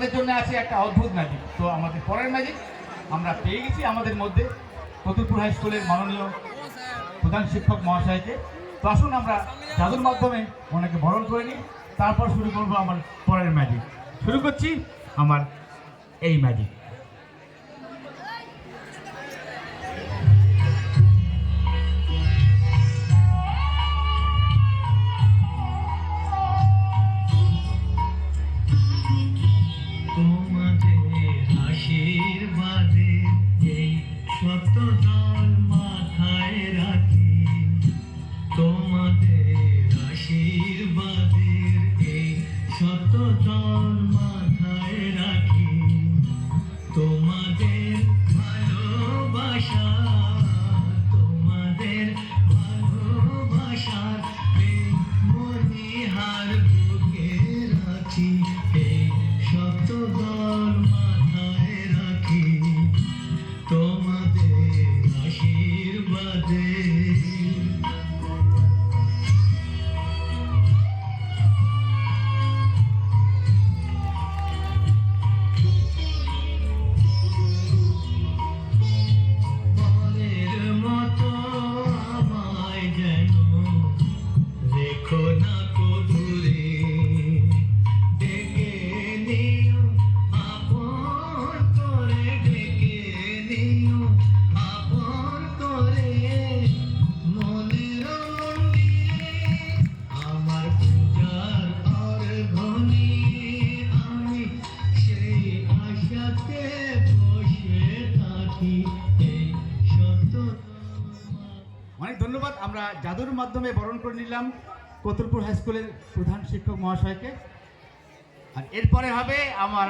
আপনাদের জন্য আছে একটা অদ্ভুত ম্যাজিক। তো আমাদের পরের ম্যাজিক আমরা পেয়ে গেছি আমাদের মধ্যে কতুলপুর হাই স্কুলের মাননীয় প্রধান শিক্ষক মহাশয়কে। তো আসুন আমরা জাদুর মাধ্যমে ওনাকে বরণ করে নিই, তারপর শুরু করবো আমার পরের ম্যাজিক। শুরু করছি আমার এই ম্যাজিক। অনেক ধন্যবাদ। আমরা জাদুর মাধ্যমে বরণ করে নিলাম কতুলপুর হাই স্কুলের প্রধান শিক্ষক মহাশয়কে। আর এরপরে হবে আমার